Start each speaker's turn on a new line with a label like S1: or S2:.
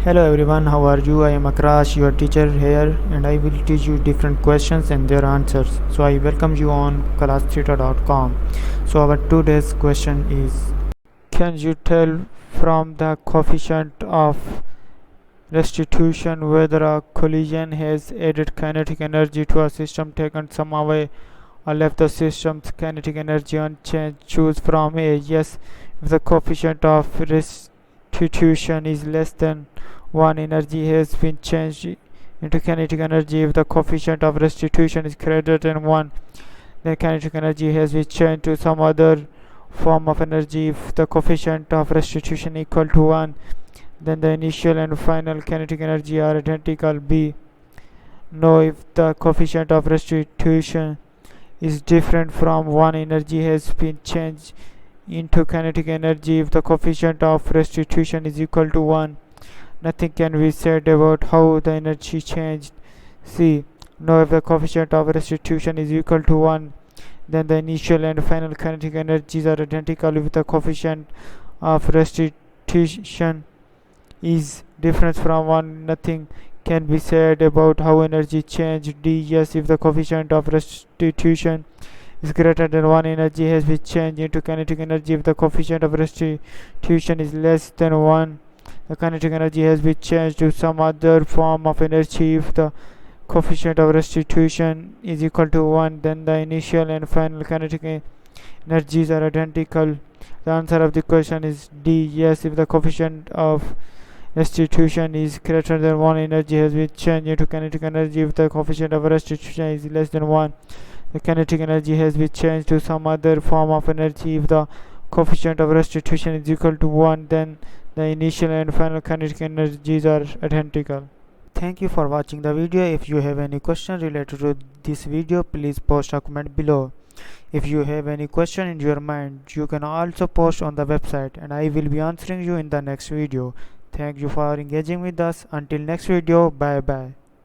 S1: Hello everyone, how are you? I am Akrash, your teacher here, and I will teach you different questions and their answers. So I welcome you on classtheta.com. So our today's question is: can you tell from the coefficient of restitution whether a collision has added kinetic energy to a system, taken some away, or left the system's kinetic energy unchanged? Choose from A. Yes, if the coefficient of restitution is less than 1, energy has been changed into kinetic energy. If the coefficient of restitution is greater than 1, then kinetic energy has been changed to some other form of energy. If the coefficient of restitution equal to 1, then the initial and final kinetic energy are identical. B. No, if the coefficient of restitution is different from 1, energy has been changed into kinetic energy. If the coefficient of restitution is equal to 1, nothing can be said about how the energy changed. C. No, if the coefficient of restitution is equal to 1, then the initial and final kinetic energies are identical. If the coefficient of restitution is different from 1, nothing can be said about how energy changed. D. Yes, if the coefficient of restitution is greater than 1, energy has been changed into kinetic energy. If the coefficient of restitution is less than 1, the kinetic energy has been changed to some other form of energy. If the coefficient of restitution is equal to 1, then the initial and final kinetic energies are identical. The answer of the question is D. Yes, if the coefficient of restitution is greater than 1, energy has been changed into kinetic energy. If the coefficient of restitution is less than 1, the kinetic energy has been changed to some other form of energy. If the coefficient of restitution is equal to 1, then the initial and final kinetic energies are identical. Thank you for watching the video. If you have any question related to this video, please post a comment below. If you have any question in your mind, you can also post on the website and I will be answering you in the next video. Thank you for engaging with us. Until next video, bye bye.